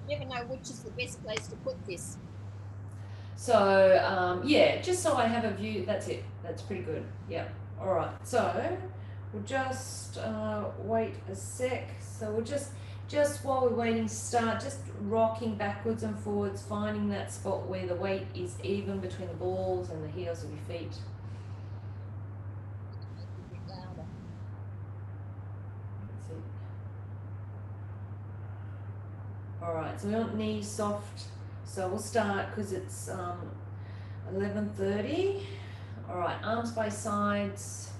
never know which is the best place to put this. So yeah, just so I have a view. That's it. That's pretty good. Yeah. All right. So we'll just wait a sec. So we'll just while we're waiting to start, just rocking backwards and forwards, finding that spot where the weight is even between the balls and the heels of your feet. Make it a bit louder. That's it. All right. So we want knees soft. So we'll start because it's 11:30. All right. Arms by sides.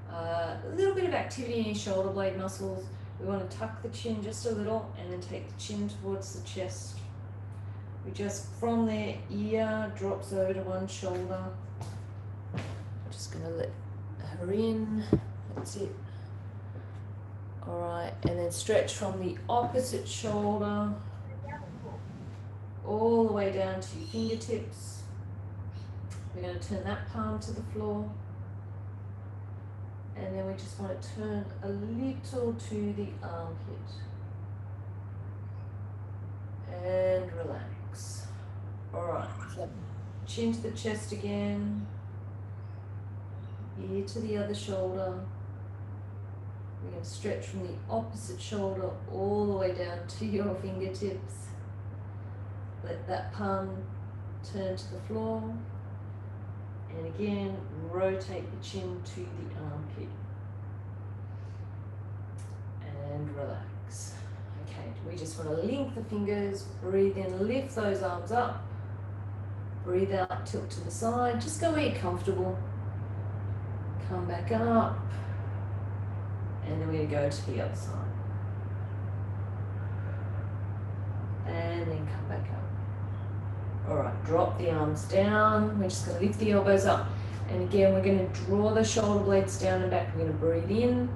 A little bit of activity in your shoulder blade muscles. We want to tuck the chin just a little and then take the chin towards the chest. We just, from their ear, drops over to one shoulder. I'm just going to let her in. That's it. All right, and then stretch from the opposite shoulder all the way down to your fingertips. We're going to turn that palm to the floor. And then we just want to turn a little to the armpit. And relax. Alright, so chin to the chest again. Ear to the other shoulder. We're going to stretch from the opposite shoulder all the way down to your fingertips. Let that palm turn to the floor. And again, rotate the chin to the armpit. And relax. Okay, we just want to link the fingers, breathe in, lift those arms up. Breathe out, tilt to the side. Just go where you're comfortable. Come back up. And then we're going to go to the other side. And then come back up. Alright, drop the arms down. We're just going to lift the elbows up. And again, we're going to draw the shoulder blades down and back. We're going to breathe in.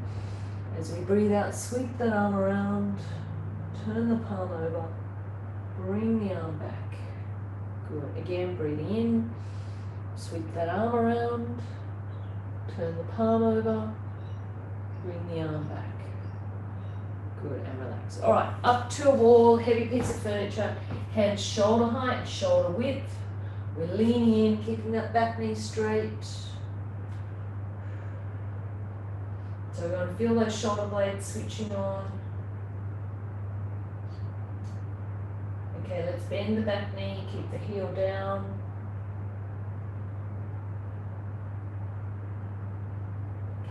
As we breathe out, sweep that arm around. Turn the palm over. Bring the arm back. Good. Again, breathing in. Sweep that arm around. Turn the palm over. Bring the arm back. Good, and relax. All right, up to a wall, heavy piece of furniture, hands shoulder height, shoulder width. We're leaning in, keeping that back knee straight. So we want to feel those shoulder blades switching on. Okay, let's bend the back knee, keep the heel down.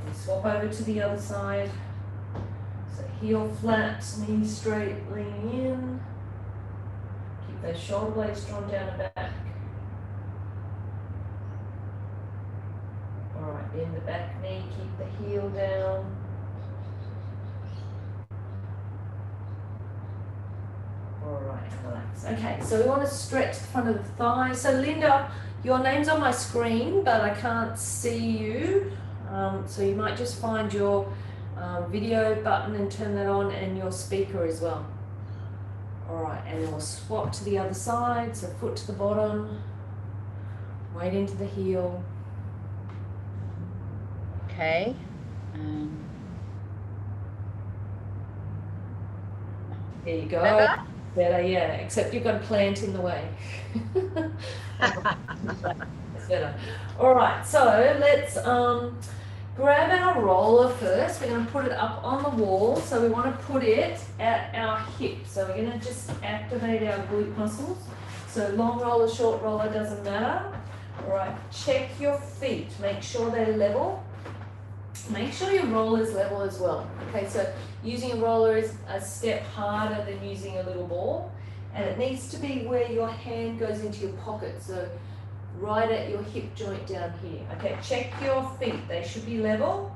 Okay, swap over to the other side. So heel flat, knee straight, lean in. Keep those shoulder blades drawn down and back. Alright, bend the back knee, keep the heel down. Alright, relax. Okay, so we want to stretch the front of the thigh. So Linda, your name's on my screen, but I can't see you. So you might just find your video button and turn that on, and your speaker as well. Alright, and then we'll swap to the other side. So foot to the bottom, weight into the heel. Okay. There you go. Better? Better, yeah, except you've got a plant in the way. That's better. Alright, so let's grab our roller first. We're going to put it up on the wall. So we want to put it at our hip. So we're going to just activate our glute muscles. So long roller, short roller, doesn't matter. All right, check your feet. Make sure they're level. Make sure your roller is level as well. Okay, so using a roller is a step harder than using a little ball. And it needs to be where your hand goes into your pocket. So right at your hip joint down here. Okay, check your feet. They should be level.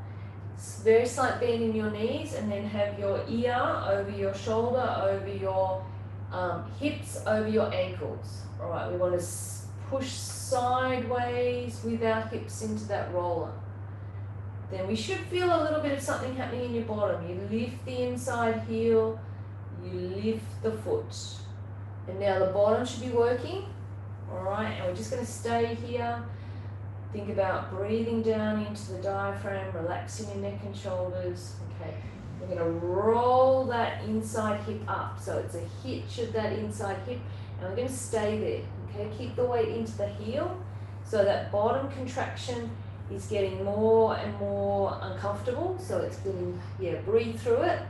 Very slight bend in your knees, and then have your ear over your shoulder, over your hips, over your ankles. All right, we want to push sideways with our hips into that roller. Then we should feel a little bit of something happening in your bottom. You lift the inside heel, you lift the foot. And now the bottom should be working. Alright, and we're just going to stay here. Think about breathing down into the diaphragm, relaxing your neck and shoulders. Okay, We're going to roll that inside hip up. So it's a hitch of that inside hip, and we're going to stay there. Okay, keep the weight into the heel, so that bottom contraction is getting more and more uncomfortable. So it's getting, breathe through it.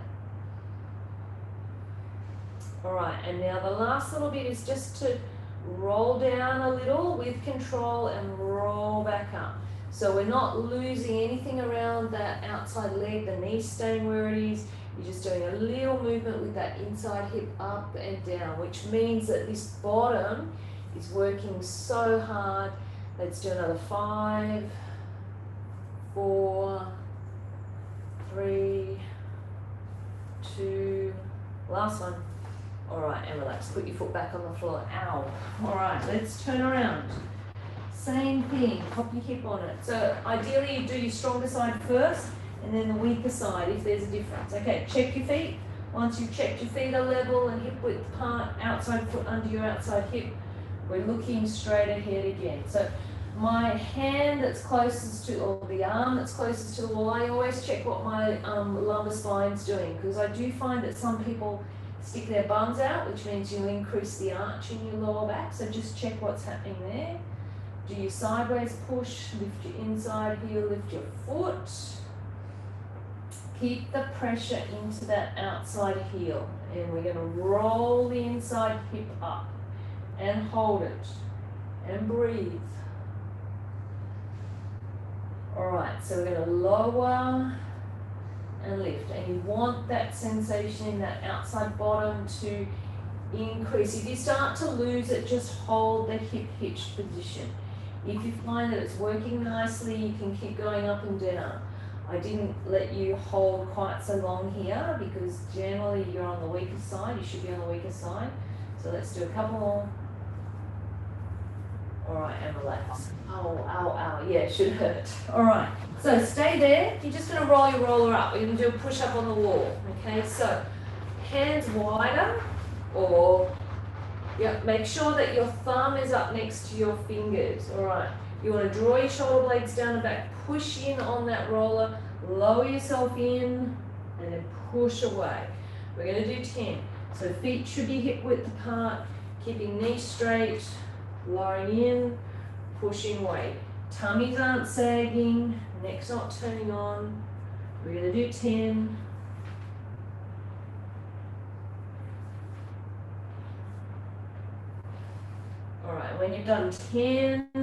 All right, and now the last little bit is just to roll down a little with control and roll back up. So we're not losing anything around that outside leg, the knee staying where it is. You're just doing a little movement with that inside hip up and down, which means that this bottom is working so hard. Let's do another 5, 4, 3, 2, last one. All right, and relax. Put your foot back on the floor. Ow. All right, let's turn around. Same thing, pop your hip on it. So ideally you do your stronger side first and then the weaker side if there's a difference. Okay, check your feet. Once you've checked your feet are level and hip width apart, outside foot under your outside hip, we're looking straight ahead again. So my hand that's closest to, or the arm that's closest to the wall, I always check what my lumbar spine's doing, because I do find that some people stick their bums out, which means you increase the arch in your lower back. So just check what's happening there. Do your sideways push, lift your inside heel, lift your foot. Keep the pressure into that outside heel. And we're going to roll the inside hip up and hold it and breathe. All right, so we're going to lower and lift. And you want that sensation in that outside bottom to increase. If you start to lose it, just hold the hip hitched position. If you find that it's working nicely, you can keep going up and down. I didn't let you hold quite so long here because generally you're on the weaker side. You should be on the weaker side. So let's do a couple more. All right, and relax. Ow, ow, ow. Yeah, it should hurt. All right, so stay there. You're just going to roll your roller up. We're going to do a push up on the wall. Okay, so hands wider, or make sure that your thumb is up next to your fingers. All right, you want to draw your shoulder blades down and back, push in on that roller, lower yourself in, and then push away. We're going to do 10. So feet should be hip width apart, keeping knees straight, lowering in, pushing away. Tummies aren't sagging, neck's not turning on. We're going to do 10. All right, when you've done 10, we're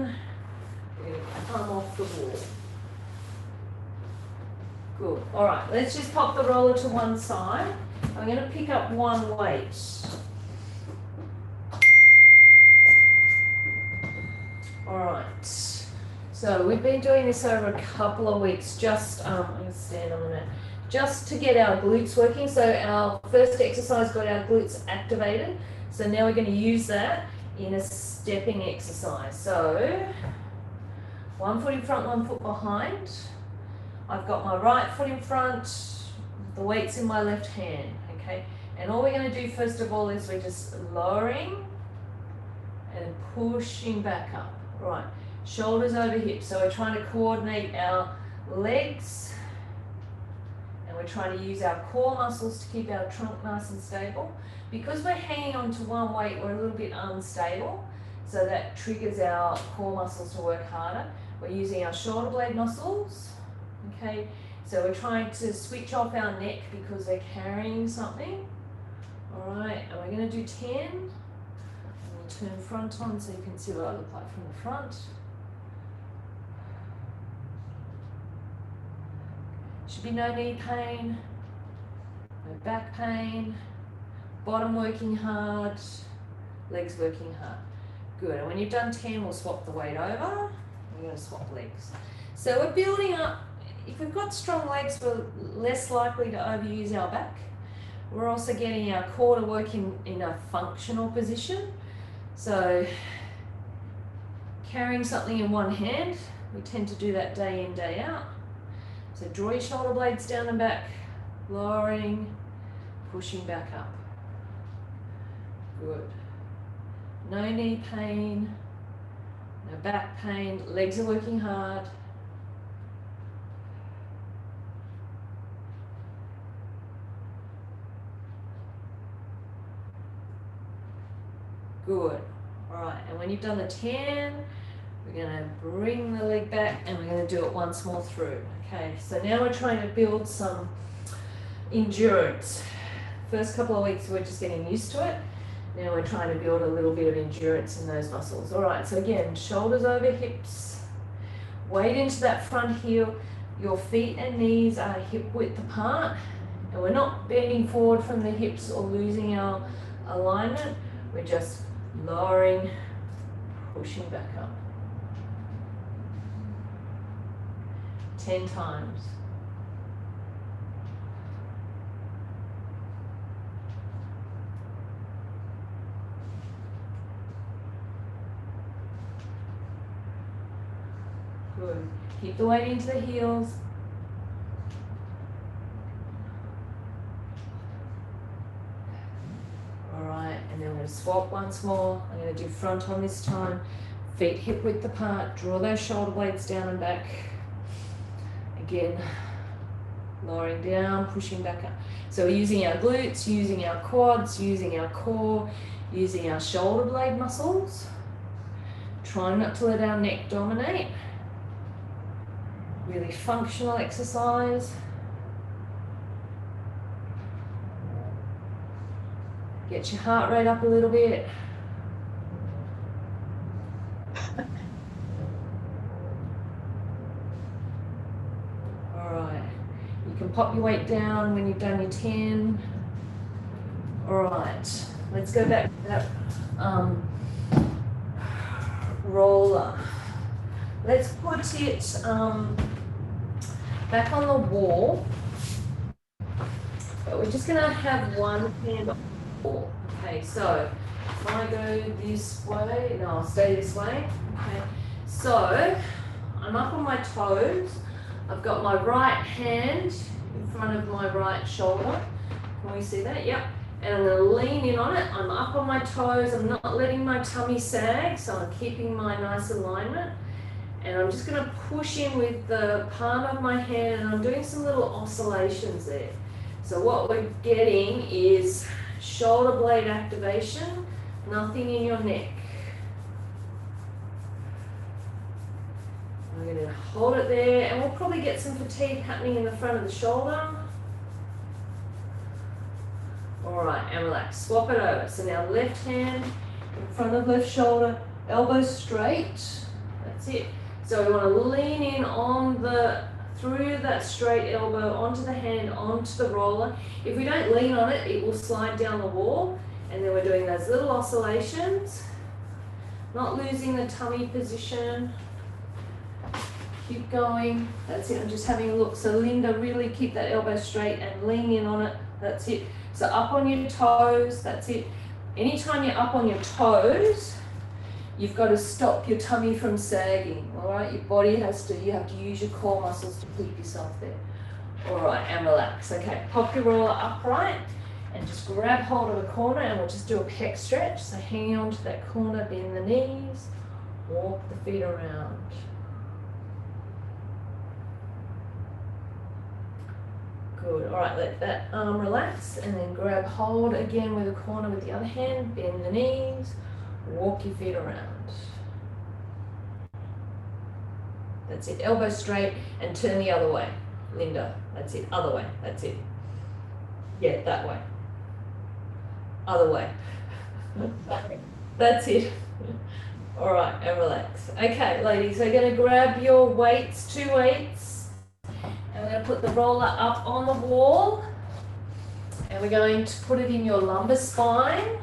going to come off the wall. Good. All right, let's just pop the roller to one side. I'm going to pick up one weight. All right. So we've been doing this over a couple of weeks, just, I'm going to stand on the mat, just to get our glutes working. So our first exercise got our glutes activated. So now we're going to use that in a stepping exercise. So one foot in front, one foot behind. I've got my right foot in front, the weight's in my left hand, okay? And all we're going to do first of all is we're just lowering and pushing back up. Right, shoulders over hips. So we're trying to coordinate our legs, and we're trying to use our core muscles to keep our trunk nice and stable. Because we're hanging on to one weight, we're a little bit unstable, so that triggers our core muscles to work harder. We're using our shoulder blade muscles, okay? So we're trying to switch off our neck because we're carrying something. All right, and we're going to do 10. Turn front on so you can see what I look like from the front. Should be no knee pain, no back pain, bottom working hard, legs working hard. Good, and when you've done 10, we'll swap the weight over. We're going to swap legs. So we're building up. If we've got strong legs, we're less likely to overuse our back. We're also getting our core to work in a functional position. So carrying something in one hand, we tend to do that day in, day out. So draw your shoulder blades down and back, lowering, pushing back up. Good. No knee pain, no back pain, legs are working hard. Good. All right, and when you've done the 10, we're going to bring the leg back and we're going to do it once more through. Okay, so now we're trying to build some endurance. First couple of weeks we're just getting used to it. Now we're trying to build a little bit of endurance in those muscles. All right, so again, shoulders over hips, weight into that front heel. Your feet and knees are hip width apart, and we're not bending forward from the hips or losing our alignment. We're just lowering, pushing back up. 10 times. Good. Keep the weight into the heels. All right, and then we're going to swap once more. I'm going to do front on this time. Feet hip width apart. Draw those shoulder blades down and back. Again, lowering down, pushing back up. So we're using our glutes, using our quads, using our core, using our shoulder blade muscles. Trying not to let our neck dominate. Really functional exercise. Get your heart rate up a little bit. All right. You can pop your weight down when you've done your 10. All right. Let's go back to that roller. Let's put it back on the wall, but we're just going to have one hand on the wall. Okay, so if I go this way, no, I'll stay this way. Okay, so I'm up on my toes. I've got my right hand in front of my right shoulder. Can we see that? Yep. And I'm going to lean in on it. I'm up on my toes. I'm not letting my tummy sag, so I'm keeping my nice alignment. And I'm just going to push in with the palm of my hand, and I'm doing some little oscillations there. So what we're getting is shoulder blade activation, nothing in your neck. I'm going to hold it there, and we'll probably get some fatigue happening in the front of the shoulder. All right, and relax. Swap it over. So now left hand in front of left shoulder, elbows straight. That's it. So we want to lean in on through that straight elbow, onto the hand, onto the roller. If we don't lean on it, it will slide down the wall. And then we're doing those little oscillations, not losing the tummy position. Keep going. That's it. I'm just having a look. So Linda, really keep that elbow straight and lean in on it. That's it. So up on your toes. That's it. Anytime you're up on your toes, you've got to stop your tummy from sagging. All right. Your body you have to use your core muscles to keep yourself there. All right. And relax. Okay. Pop your roller upright and just grab hold of the corner, and we'll just do a pec stretch. So hang on to that corner, bend the knees, walk the feet around. Good. All right, let that arm relax, and then grab hold again with the corner with the other hand, bend the knees, walk your feet around. That's it. Elbow straight and turn the other way. Linda, that's it. Other way. That's it. Yeah, that way. Other way. That's it. All right, and relax. Okay, ladies, we're going to grab your weights, 2 weights. And we're going to put the roller up on the wall, and we're going to put it in your lumbar spine,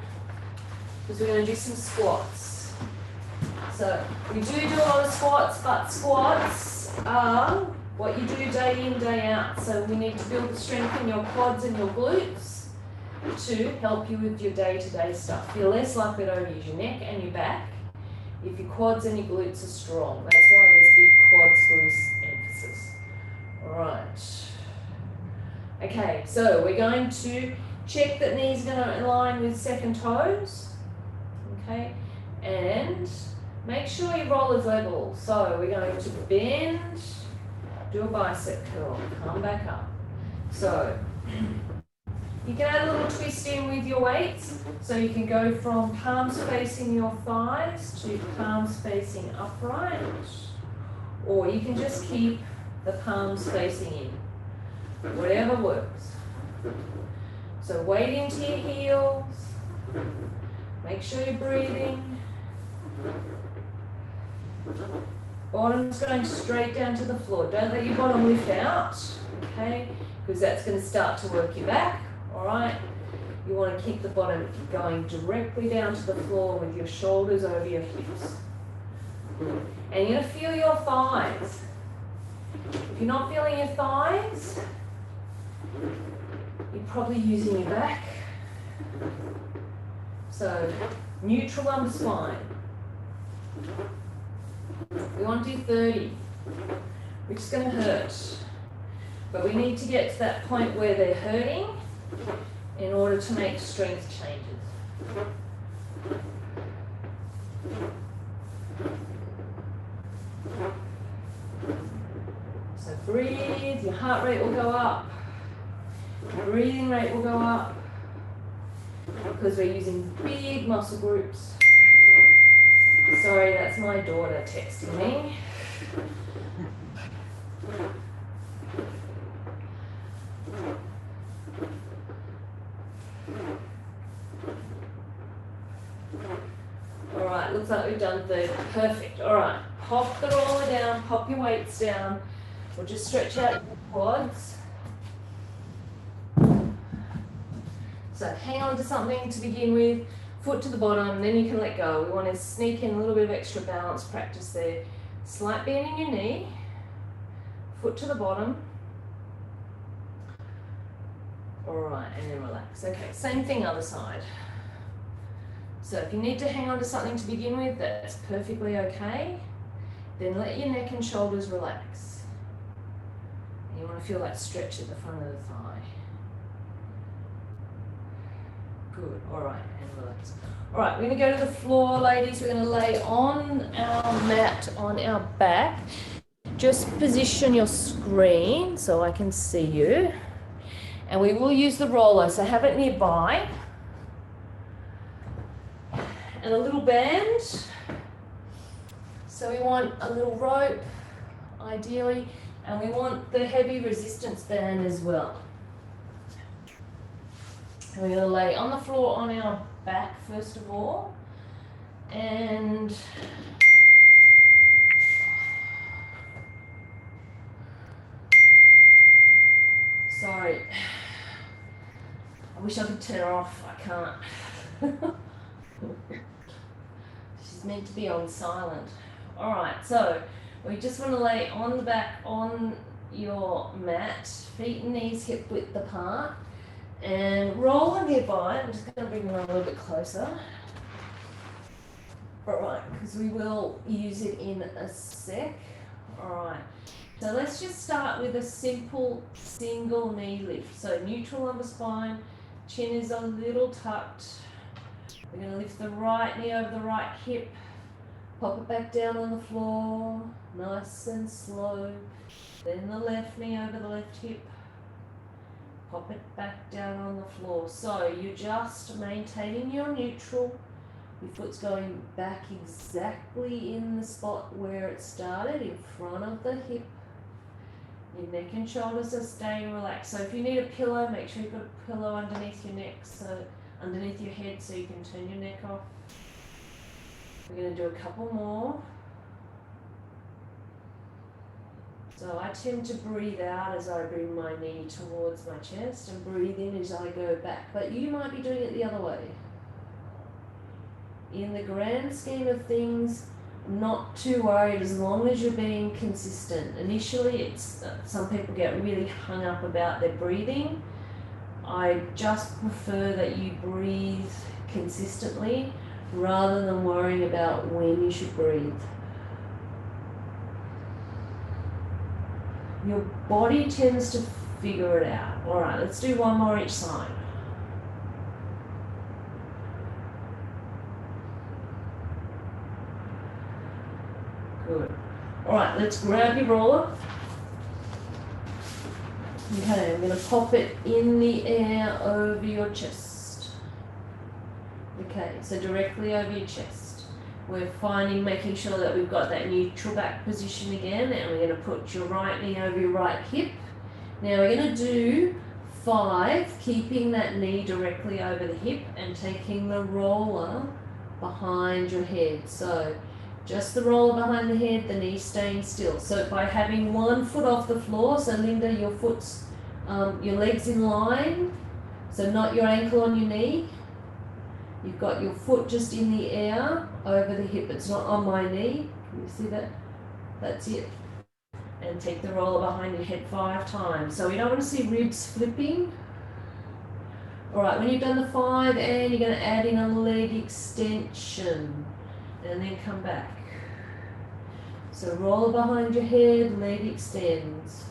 because we're going to do some squats. So we do a lot of squats, but squats are what you do day in, day out. So we need to build the strength in your quads and your glutes to help you with your day-to-day stuff. You're less likely to overuse your neck and your back if your quads and your glutes are strong. That's why there's big quads glutes emphasis. Right. Okay, so we're going to check that knees are going to align with second toes. Okay, and make sure your roller's level. So we're going to bend, do a bicep curl, come back up. So You can add a little twist in with your weights. So you can go from palms facing your thighs to palms facing upright. Or you can just keep the palms facing in. Whatever works. So weight into your heels. Make sure you're breathing. Bottom's going straight down to the floor. Don't let your bottom lift out, okay? Because that's going to start to work your back, all right? You want to keep the bottom going directly down to the floor with your shoulders over your hips. And you're going to feel your thighs. If you're not feeling your thighs, you're probably using your back. So, neutral lumbar spine. We want to do 30, which is going to hurt. But we need to get to that point where they're hurting in order to make strength changes. So breathe, your heart rate will go up, your breathing rate will go up, because we're using big muscle groups. Sorry, that's my daughter texting me. All right, looks like we've done 30. Perfect. All right, pop the roller down, pop your weights down. We'll just stretch out your quads. So hang on to something to begin with. Foot to the bottom, then you can let go. We want to sneak in a little bit of extra balance practice there. Slight bend in your knee, foot to the bottom. All right, and then relax. Okay, same thing other side. So if you need to hang on to something to begin with, that's perfectly okay. Then let your neck and shoulders relax. And you want to feel that stretch at the front of the thigh. Good, all right, and relax. All right, we're going to go to the floor, ladies. We're going to lay on our mat on our back. Just position your screen so I can see you. And we will use the roller, so have it nearby. And a little band. So we want a little rope, ideally, and we want the heavy resistance band as well. And we're going to lay on the floor on our back first of all, and sorry, I wish I could turn her off, I can't. She's meant to be on silent. All right, so we just want to lay on the back on your mat, feet and knees hip width apart. And roller nearby. I'm just going to bring them a little bit closer. Alright, because we will use it in a sec. Alright, so let's just start with a simple single knee lift. So neutral lumbar spine, chin is a little tucked. We're going to lift the right knee over the right hip, pop it back down on the floor, nice and slow. Then the left knee over the left hip. Pop it back down on the floor. So you're just maintaining your neutral. Your foot's going back exactly in the spot where it started, in front of the hip. Your neck and shoulders are staying relaxed. So if you need a pillow, make sure you've got a pillow underneath your neck, so underneath your head, so you can turn your neck off. We're going to do a couple more. So I tend to breathe out as I bring my knee towards my chest and breathe in as I go back, but you might be doing it the other way. In the grand scheme of things, not too worried as long as you're being consistent. Initially, it's some people get really hung up about their breathing. I just prefer that you breathe consistently rather than worrying about when you should breathe. Your body tends to figure it out. All right, let's do one more each side. Good. All right, let's grab your roller. Okay, I'm going to pop it in the air over your chest. Okay, so directly over your chest. We're making sure that we've got that neutral back position again, and we're going to put your right knee over your right hip. Now we're going to do 5, keeping that knee directly over the hip and taking the roller behind your head. So just the roller behind the head, the knee staying still. So by having one foot off the floor, so Linda, your foot's, your leg's in line, so not your ankle on your knee. You've got your foot just in the air over the hip. It's not on my knee. Can you see that? That's it. And take the roller behind your head 5 times. So we don't want to see ribs flipping. All right, when you've done the 5, and you're going to add in a leg extension and then come back. So roller behind your head, leg extends.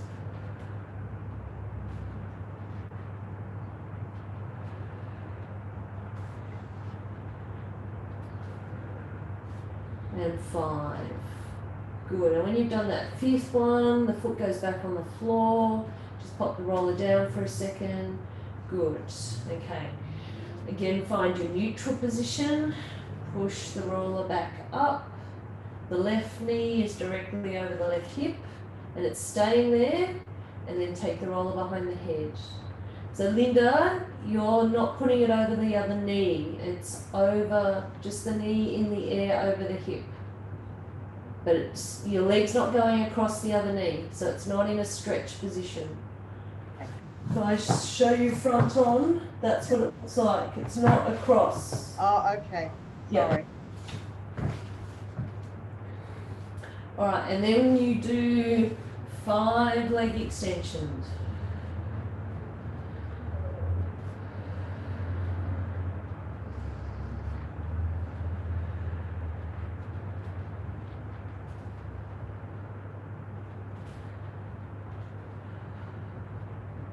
And 5. Good, and when you've done that 5th one, the foot goes back on the floor. Just pop the roller down for a second. Good, okay. Again, find your neutral position. Push the roller back up. The left knee is directly over the left hip, and it's staying there, and then take the roller behind the head. So Linda, you're not putting it over the other knee. It's over, just the knee in the air over the hip. But it's, your leg's not going across the other knee, so it's not in a stretch position. Can I show you front on? That's what it looks like. It's not across. Oh, okay. Sorry. All right, and then you do 5 leg extensions.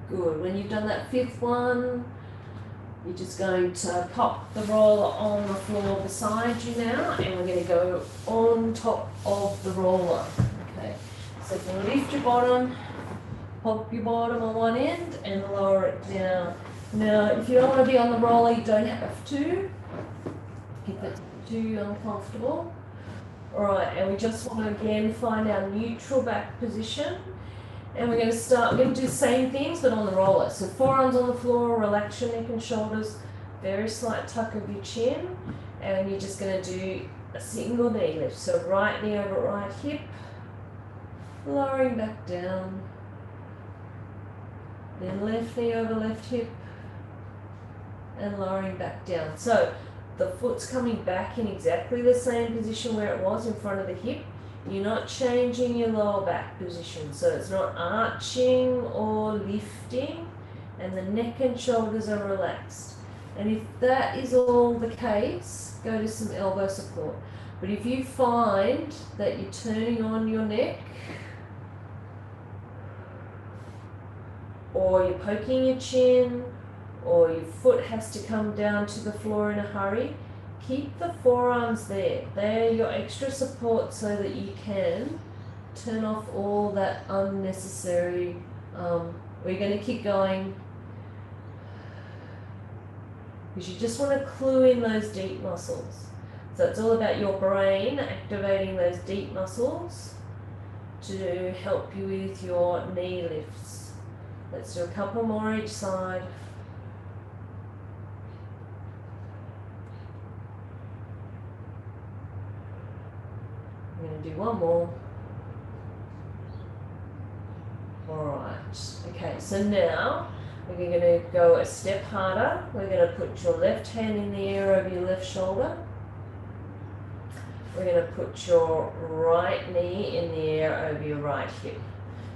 Good. When you've done that 5th one, you're just going to pop the roller on the floor beside you now, and we're going to go on top of the roller. Okay. So if you lift your bottom, pop your bottom on one end and lower it down. Now, if you don't want to be on the roller, you don't have to, if it's too uncomfortable. Alright, and we just want to again find our neutral back position. And we're going to do the same things but on the roller. So forearms on the floor, relax your neck and shoulders, very slight tuck of your chin, and you're just going to do a single knee lift. So right knee over right hip, lowering back down, then left knee over left hip, and lowering back down. So the foot's coming back in exactly the same position where it was in front of the hip. You're not changing your lower back position, so it's not arching or lifting, and the neck and shoulders are relaxed. And if that is all the case, go to some elbow support. But if you find that you're turning on your neck, or you're poking your chin, or your foot has to come down to the floor in a hurry, keep the forearms there. They're your extra support so that you can turn off all that unnecessary. We're going to keep going because you just want to clue in those deep muscles. So it's all about your brain activating those deep muscles to help you with your knee lifts. Let's do a couple more each side. I'm going to do one more. Alright, okay, so now we're going to go a step harder. We're going to put your left hand in the air over your left shoulder. We're going to put your right knee in the air over your right hip.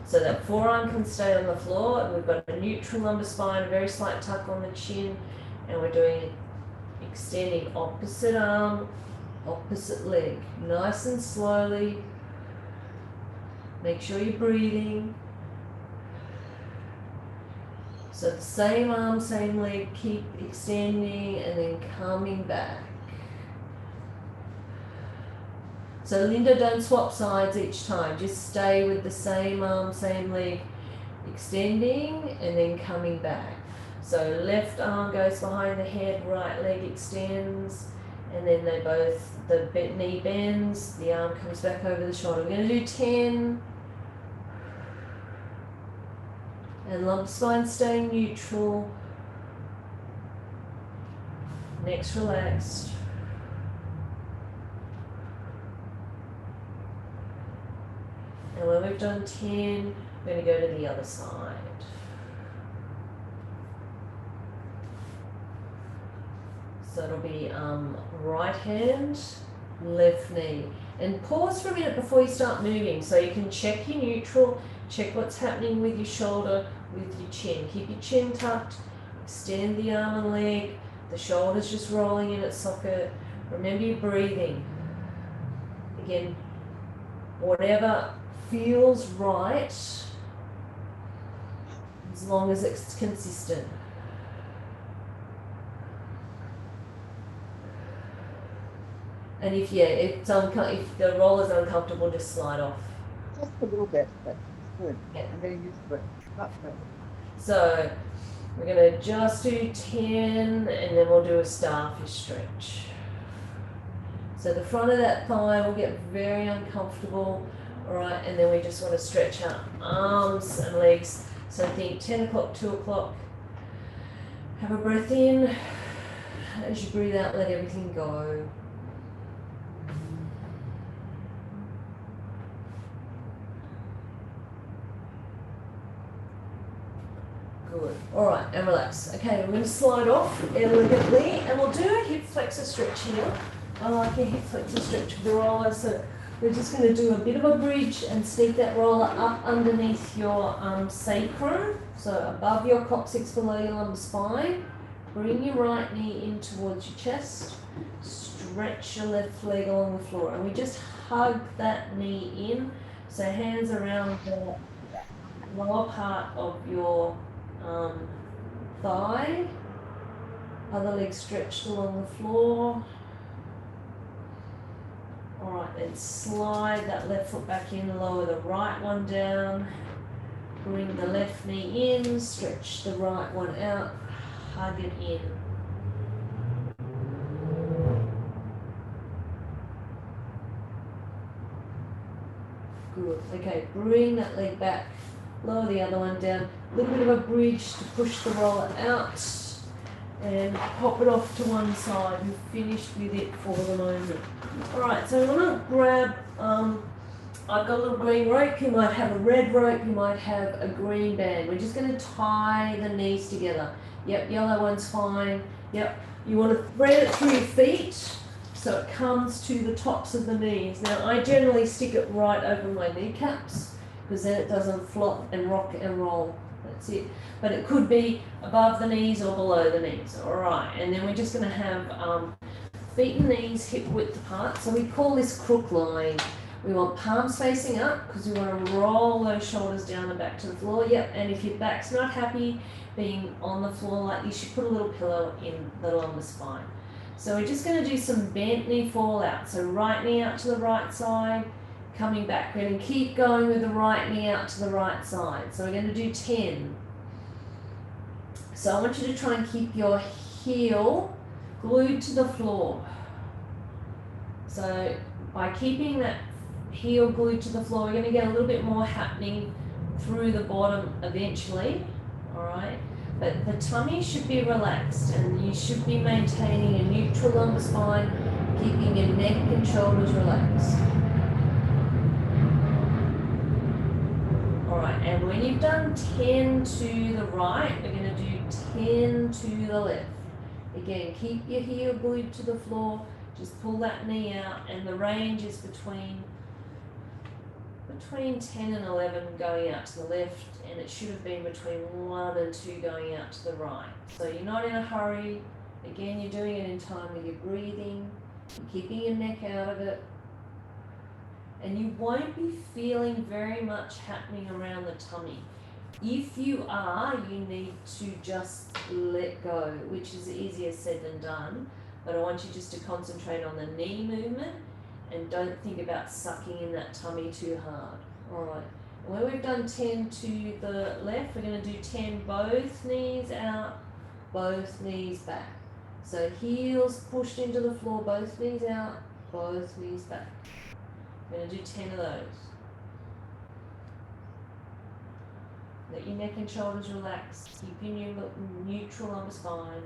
So that forearm can stay on the floor, and we've got a neutral lumbar spine, a very slight tuck on the chin, and we're doing extending opposite arm, opposite leg, nice and slowly. Make sure you're breathing. So the same arm, same leg, keep extending and then coming back. So Linda, don't swap sides each time, just stay with the same arm, same leg, extending and then coming back. So left arm goes behind the head, right leg extends, and then they both, the knee bends, the arm comes back over the shoulder. We're going to do 10. And lump spine staying neutral. Neck's relaxed. And when we've done 10, we're going to go to the other side. So it'll be right hand, left knee. And pause for a minute before you start moving so you can check your neutral, check what's happening with your shoulder, with your chin. Keep your chin tucked, extend the arm and leg, the shoulder's just rolling in its socket. Remember your breathing. Again, whatever feels right, as long as it's consistent. And if if the roll is uncomfortable, just slide off. Just a little bit, but it's good. Yeah. I'm getting used to it. Much better. So we're going to just do 10 and then we'll do a starfish stretch. So the front of that thigh will get very uncomfortable, all right, and then we just want to stretch out arms and legs. So think 10 o'clock, 2 o'clock. Have a breath in. As you breathe out, let everything go. Good. All right, and relax. Okay, we're going to slide off elegantly, and we'll do a hip flexor stretch here. I like a hip flexor stretch with the roller, so we're just going to do a bit of a bridge and sneak that roller up underneath your sacrum, so above your coccyx, below your lumbar spine. Bring your right knee in towards your chest. Stretch your left leg along the floor, and we just hug that knee in. So hands around the lower part of your thigh, other leg stretched along the floor. Alright, then slide that left foot back in, lower the right one down, bring the left knee in, stretch the right one out, hug it in. Good, okay, bring that leg back. Lower the other one down, a little bit of a bridge to push the roller out and pop it off to one side. We've finished with it for the moment. Alright, so we want to grab, I've got a little green rope, you might have a red rope, you might have a green band. We're just going to tie the knees together. Yep, yellow one's fine. Yep, you want to thread it through your feet so it comes to the tops of the knees. Now I generally stick it right over my kneecaps, because then it doesn't flop and rock and roll. That's it. But it could be above the knees or below the knees. All right, and then we're just going to have feet and knees hip width apart. So we call this crook lying. We want palms facing up because we want to roll those shoulders down and back to the floor. Yep, and if your back's not happy being on the floor like this, you put a little pillow in the lumbar spine. So we're just going to do some bent knee fall out. So right knee out to the right side, coming back. We're going to keep going with the right knee out to the right side. So we're going to do 10. So I want you to try and keep your heel glued to the floor. So by keeping that heel glued to the floor, we're going to get a little bit more happening through the bottom eventually. All right. But the tummy should be relaxed and you should be maintaining a neutral lumbar spine, keeping your neck and shoulders relaxed. Alright, and when you've done 10 to the right, we're going to do 10 to the left. Again, keep your heel glued to the floor, just pull that knee out, and the range is between 10 and 11 going out to the left, and it should have been between 1 and 2 going out to the right. So you're not in a hurry. Again, you're doing it in time with your breathing, you're keeping your neck out of it. And you won't be feeling very much happening around the tummy. If you are, you need to just let go, which is easier said than done. But I want you just to concentrate on the knee movement and don't think about sucking in that tummy too hard. All right. Where we've done 10 to the left, we're going to do 10 both knees out, both knees back. So heels pushed into the floor, both knees out, both knees back. We're going to do 10 of those. Let your neck and shoulders relax, keeping you neutral on the spine.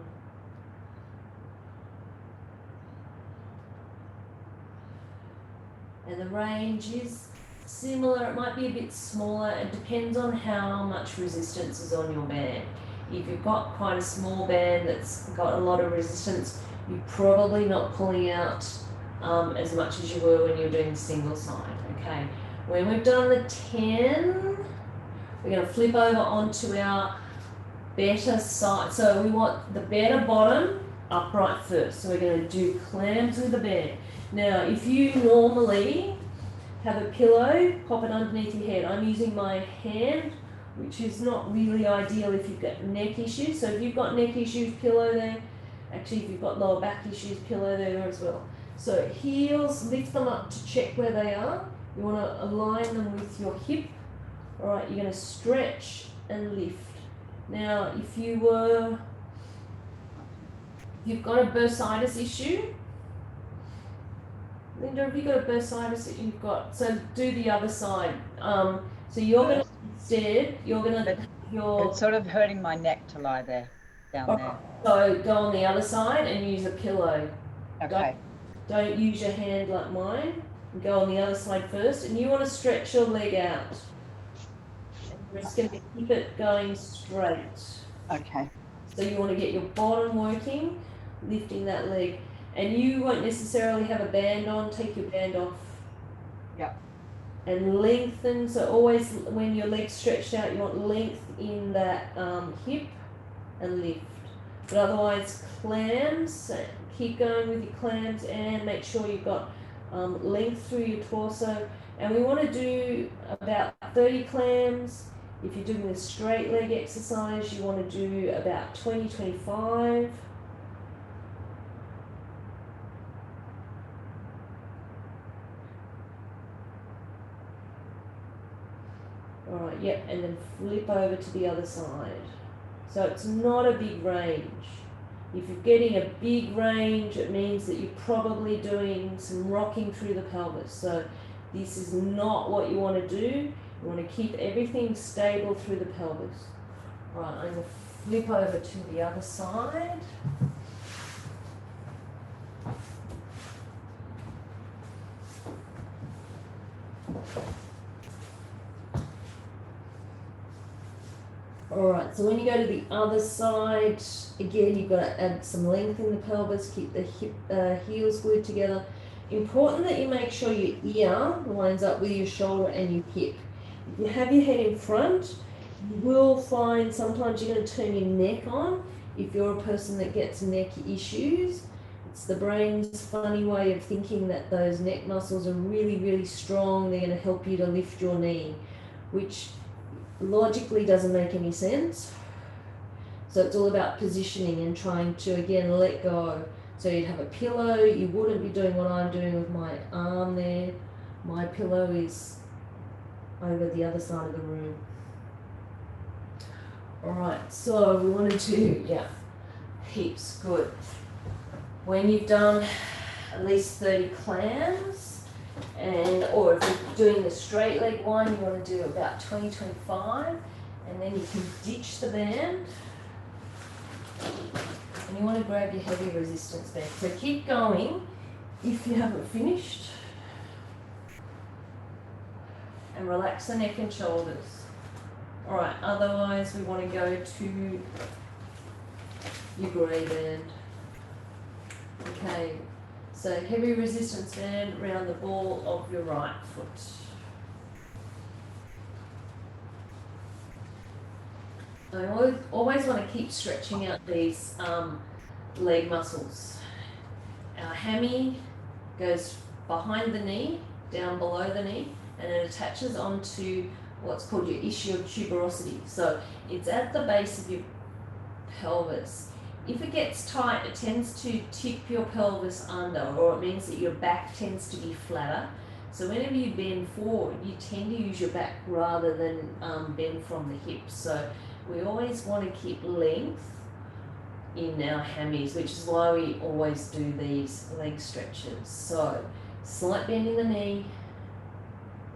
And the range is similar, it might be a bit smaller, it depends on how much resistance is on your band. If you've got quite a small band that's got a lot of resistance, you're probably not pulling out as much as you were when you were doing the single side, okay? When we've done the 10, we're going to flip over onto our better side. So we want the better bottom upright first. So we're going to do clams with the band. Now, if you normally have a pillow, pop it underneath your head. I'm using my hand, which is not really ideal if you've got neck issues. So if you've got neck issues, pillow there. Actually, if you've got lower back issues, pillow there as well. So heels, lift them up to check where they are. You want to align them with your hip. All right, you're going to stretch and lift. Now, if you've got a bursitis issue, Linda, have you got a bursitis that you've got? So do the other side. So you're going to instead, you're going to your. It's sort of hurting my neck to lie there, down there. So go on the other side and use a pillow. Okay. Don't use your hand like mine. Go on the other side first, and you want to stretch your leg out. We're just going to keep it going straight. Okay. So you want to get your bottom working, lifting that leg. And you won't necessarily have a band on, take your band off. Yep. And lengthen, so always when your leg's stretched out, you want length in that hip and lift. But otherwise, clams, keep going with your clams and make sure you've got length through your torso. And we want to do about 30 clams. If you're doing the straight leg exercise, you want to do about 20, 25. Alright, yep, and then flip over to the other side. So it's not a big range. If you're getting a big range, it means that you're probably doing some rocking through the pelvis. So this is not what you want to do. You want to keep everything stable through the pelvis. Right, I'm going to flip over to the other side. Alright, so when you go to the other side, again you've got to add some length in the pelvis, keep the heels glued together. Important that you make sure your ear lines up with your shoulder and your hip. If you have your head in front, you will find sometimes you're going to turn your neck on. If you're a person that gets neck issues, it's the brain's funny way of thinking that those neck muscles are really, really strong. They're going to help you to lift your knee, which logically doesn't make any sense. So it's all about positioning and trying to, again, let go. So you'd have a pillow. You wouldn't be doing what I'm doing with my arm there. My pillow is over the other side of the room. Alright, so we want to do, heaps, good. When you've done at least 30 clams, or if you're doing the straight leg one, you want to do about 20, 25, and then you can ditch the band. And you want to grab your heavy resistance band. So keep going if you haven't finished. And relax the neck and shoulders. Alright, otherwise we want to go to your grey band. Okay, so heavy resistance band around the ball of your right foot. I always want to keep stretching out these leg muscles. Our hammy goes behind the knee, down below the knee, and it attaches onto what's called your ischial tuberosity. So it's at the base of your pelvis. If it gets tight, it tends to tip your pelvis under, or it means that your back tends to be flatter. So whenever you bend forward, you tend to use your back rather than bend from the hips. So we always want to keep length in our hammies, which is why we always do these leg stretches. So slight bend in the knee,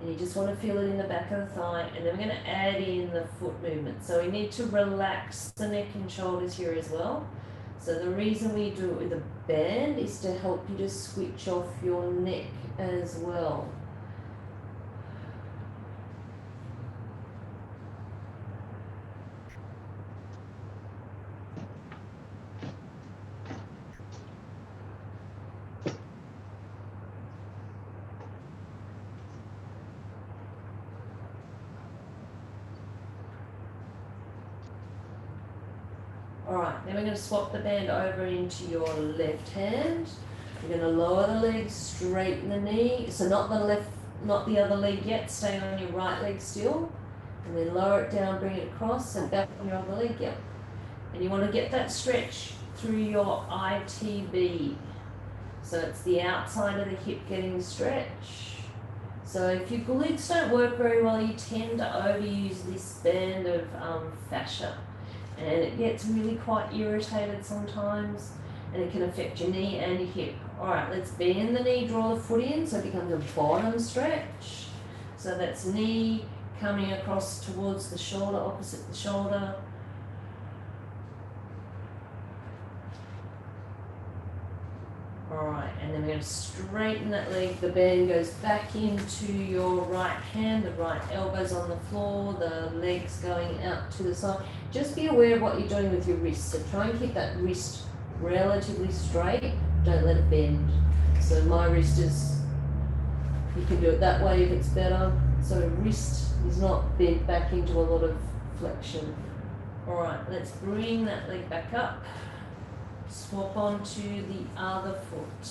and you just want to feel it in the back of the thigh, and then we're going to add in the foot movement. So we need to relax the neck and shoulders here as well. So the reason we do it with a band is to help you to switch off your neck as well. Alright, then we're going to swap the band over into your left hand. You're going to lower the leg, straighten the knee. So not the other leg yet, stay on your right leg still. And then lower it down, bring it across and back on your other leg, yep. And you want to get that stretch through your ITB. So it's the outside of the hip getting the stretch. So if your glutes don't work very well, you tend to overuse this band of fascia. And it gets really quite irritated sometimes, and it can affect your knee and your hip. Alright, let's bend the knee, draw the foot in, so it becomes a bottom stretch. So that's knee coming across towards the shoulder, opposite the shoulder. Alright, and then we're going to straighten that leg. The band goes back into your right hand, the right elbow's on the floor, the legs going out to the side. Just be aware of what you're doing with your wrist. So try and keep that wrist relatively straight. Don't let it bend. So my wrist is, you can do it that way if it's better. So wrist is not bent back into a lot of flexion. Alright, let's bring that leg back up. Swap onto the other foot.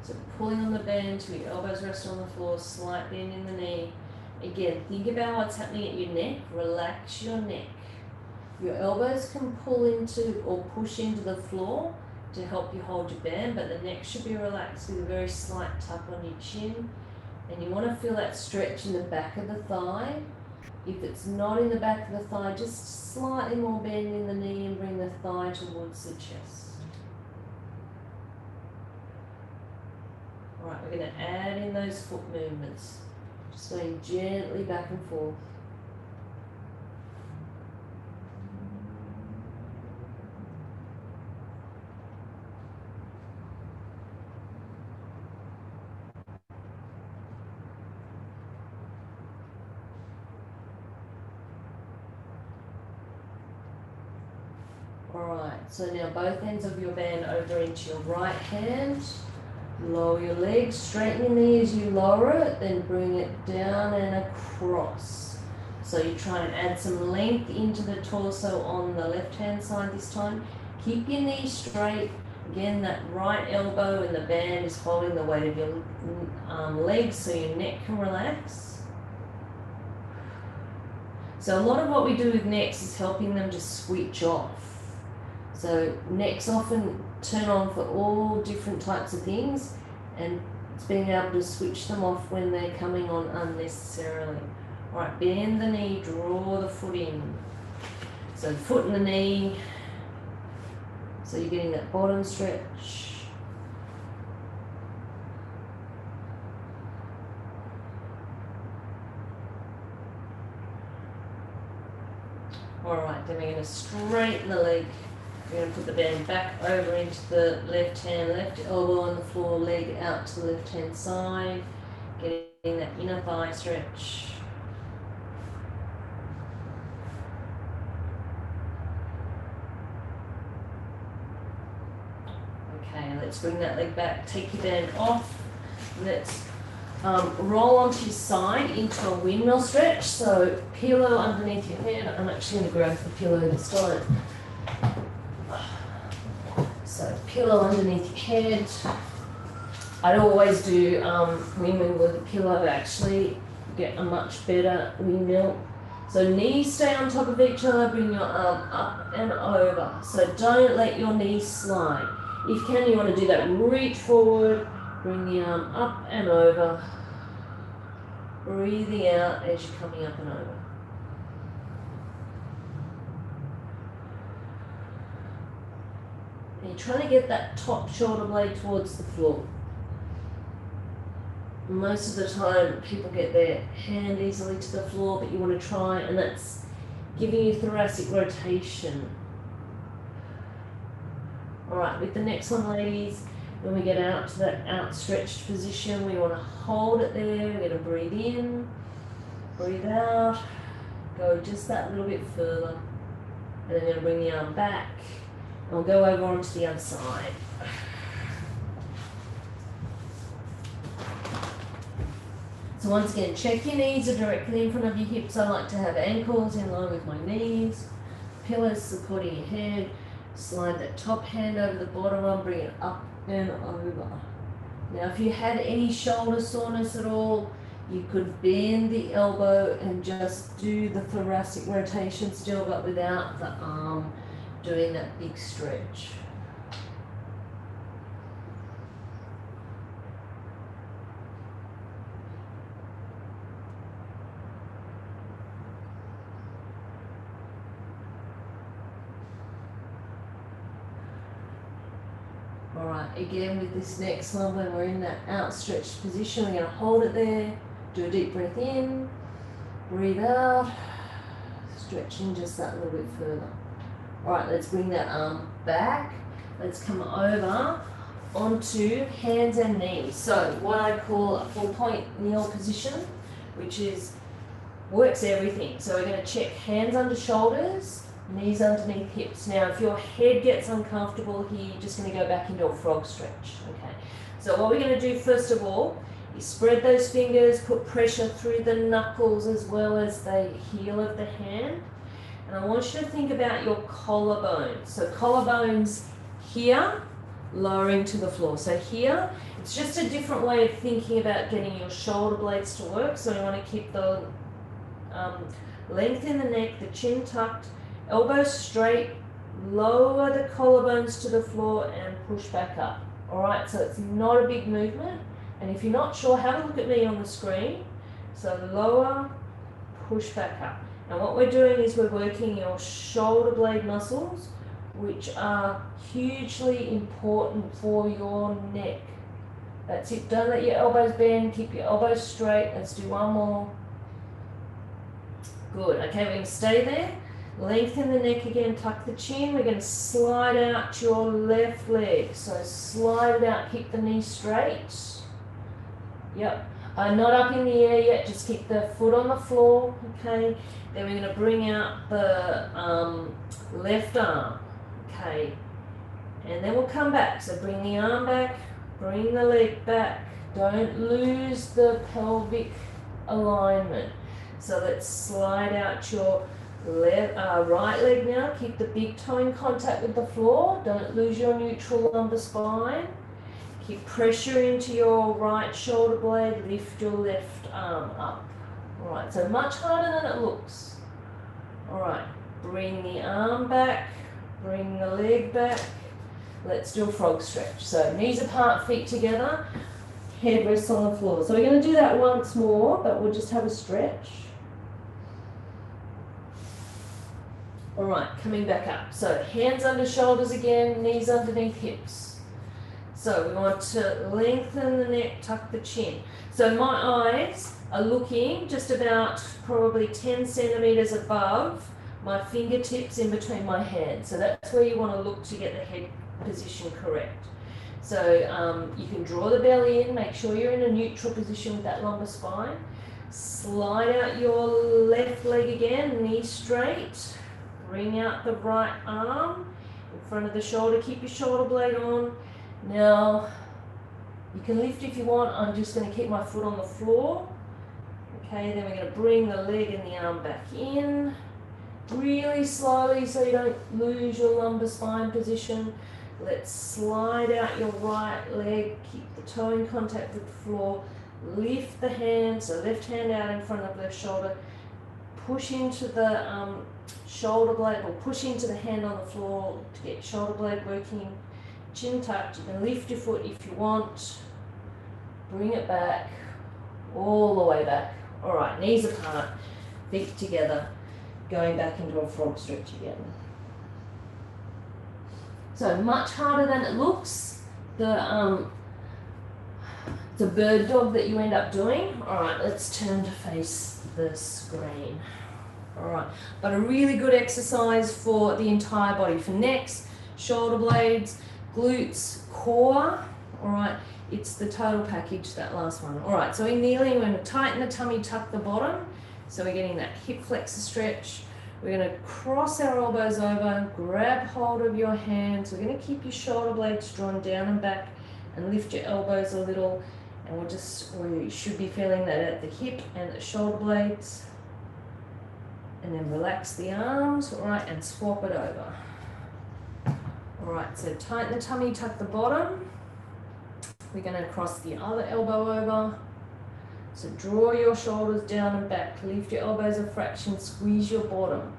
So pulling on the band till your elbows rest on the floor, slight bend in the knee. Again, think about what's happening at your neck. Relax your neck. Your elbows can pull into or push into the floor to help you hold your band, but the neck should be relaxed with a very slight tuck on your chin. And you want to feel that stretch in the back of the thigh. If it's not in the back of the thigh, just slightly more bend in the knee and bring the thigh towards the chest. Alright, we're going to add in those foot movements. Just going gently back and forth. Alright, so now both ends of your band over into your right hand. Lower your legs, straighten your knee as you lower it, then bring it down and across. So you try and add some length into the torso on the left hand side this time. Keep your knee straight. Again, that right elbow in the band is holding the weight of your legs so your neck can relax. So a lot of what we do with necks is helping them to switch off. So necks often turn on for all different types of things, and it's being able to switch them off when they're coming on unnecessarily. Alright, bend the knee, draw the foot in. So the foot and the knee, so you're getting that bottom stretch. Alright, then we're going to straighten the leg. We're going to put the band back over into the left hand, left elbow on the floor, leg out to the left hand side, getting that inner thigh stretch. Okay, let's bring that leg back, take your band off. Let's roll onto your side into a windmill stretch. So pillow underneath your head. I'm actually going to grab the pillow this time. So pillow underneath your head. I'd always do windmill with a pillow, actually get a much better windmill. So knees stay on top of each other, bring your arm up and over. So don't let your knees slide. If you can, you want to do that, reach forward, bring the arm up and over, breathing out as you're coming up and over. And you're trying to get that top shoulder blade towards the floor. Most of the time people get their hand easily to the floor, but you want to try, and that's giving you thoracic rotation. Alright, with the next one, ladies, when we get out to that outstretched position, we want to hold it there. We're going to breathe in, breathe out, go just that little bit further, and then we're going to bring the arm back, and we'll go over onto the other side. So once again, check your knees are directly in front of your hips. I like to have ankles in line with my knees, pillars supporting your head. Slide that top hand over the bottom arm, bring it up and over. Now if you had any shoulder soreness at all, you could bend the elbow and just do the thoracic rotation still, but without the arm doing that big stretch. Alright, again with this next one, when we're in that outstretched position, we're going to hold it there, do a deep breath in, breathe out, stretching just that little bit further. Alright, let's bring that arm back. Let's come over onto hands and knees. So what I call a 4-point kneel position, which is works everything. So we're going to check hands under shoulders, knees underneath hips. Now if your head gets uncomfortable here, you're just going to go back into a frog stretch. Okay. So what we're going to do first of all is spread those fingers, put pressure through the knuckles as well as the heel of the hand. And I want you to think about your collarbones. So collarbones here, lowering to the floor. So here, it's just a different way of thinking about getting your shoulder blades to work. So we want to keep the length in the neck, the chin tucked, elbows straight, lower the collarbones to the floor and push back up. Alright, so it's not a big movement. And if you're not sure, have a look at me on the screen. So lower, push back up. And what we're doing is we're working your shoulder blade muscles, which are hugely important for your neck. That's it. Don't let your elbows bend. Keep your elbows straight. Let's do one more. Good. Okay, we're going to stay there. Lengthen the neck again, tuck the chin. We're going to slide out your left leg. So slide it out, keep the knee straight. Yep. Not up in the air yet, just keep the foot on the floor. Okay. Then we're going to bring out the left arm. Okay. And then we'll come back. So bring the arm back, bring the leg back. Don't lose the pelvic alignment. So let's slide out your right leg now. Keep the big toe in contact with the floor. Don't lose your neutral lumbar spine. Keep pressure into your right shoulder blade. Lift your left arm up. Alright, so much harder than it looks. Alright, bring the arm back. Bring the leg back. Let's do a frog stretch. So knees apart, feet together. Head rests on the floor. So we're going to do that once more, but we'll just have a stretch. Alright, coming back up. So hands under shoulders again, knees underneath hips. So we want to lengthen the neck, tuck the chin. So my eyes are looking just about probably 10 centimeters above my fingertips in between my hands. So that's where you want to look to get the head position correct. So you can draw the belly in, make sure you're in a neutral position with that lumbar spine. Slide out your left leg again, knee straight. Bring out the right arm in front of the shoulder. Keep your shoulder blade on. Now, you can lift if you want. I'm just going to keep my foot on the floor. Okay, then we're going to bring the leg and the arm back in. Really slowly so you don't lose your lumbar spine position. Let's slide out your right leg. Keep the toe in contact with the floor. Lift the hand, so left hand out in front of left shoulder. Push into the shoulder blade, or push into the hand on the floor to get shoulder blade working. chin tucked. You can lift your foot if you want. Bring it back, all the way back. All right, knees apart, feet together, going back into a frog stretch again. So much harder than it looks. The bird dog that you end up doing. All right, let's turn to face the screen. All right, but a really good exercise for the entire body, for necks, shoulder blades, glutes, core. All right, it's the total package, that last one. All right, so we're kneeling, we're going to tighten the tummy, tuck the bottom. So we're getting that hip flexor stretch. We're going to cross our elbows over, grab hold of your hands. We're going to keep your shoulder blades drawn down and back and lift your elbows a little. And we should be feeling that at the hip and the shoulder blades. And then relax the arms, all right, and swap it over. All right, so tighten the tummy, tuck the bottom. We're going to cross the other elbow over. So draw your shoulders down and back, lift your elbows a fraction, squeeze your bottom.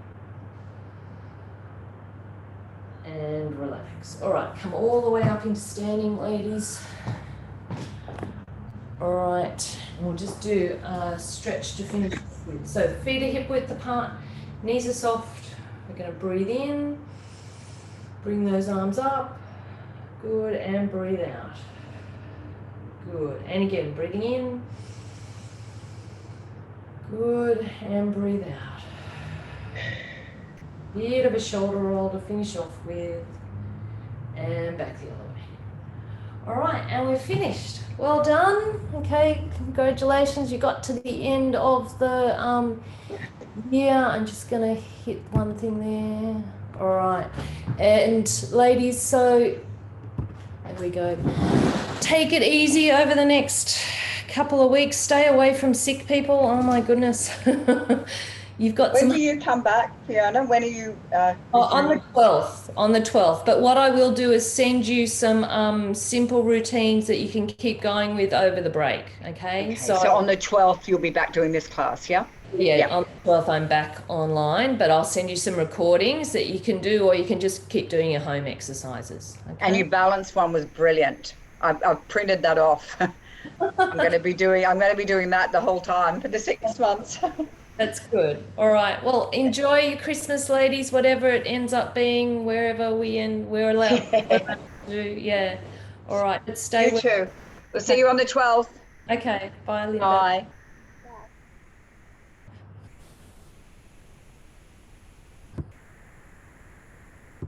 And relax. All right, come all the way up into standing, ladies. All right, and we'll just do a stretch to finish with. So feet are hip width apart, knees are soft. We're going to breathe in, bring those arms up, good, and breathe out. Good, and again, breathing in, good, and breathe out. Bit of a shoulder roll to finish off with, and back the other way. All right, and we're finished. Well done. Okay, congratulations. You got to the end of the year. I'm just gonna hit one thing there. All right, and ladies, so there we go. Take it easy over the next couple of weeks. Stay away from sick people. Oh my goodness. You've got When do you come back, Fiona? When are you? On the 12th. On the 12th. But what I will do is send you some simple routines that you can keep going with over the break. Okay. So on the 12th, you'll be back doing this class, yeah? Yeah. On the 12th, I'm back online, but I'll send you some recordings that you can do, or you can just keep doing your home exercises. Okay? And your balance one was brilliant. I've printed that off. I'm going to be doing that the whole time for the 6 months. That's good. All right. Well, enjoy your Christmas, ladies, whatever it ends up being, wherever we're allowed to do. Yeah. All right. Let's stay You too. We'll see you on the 12th. Okay. Bye, Linda. Bye.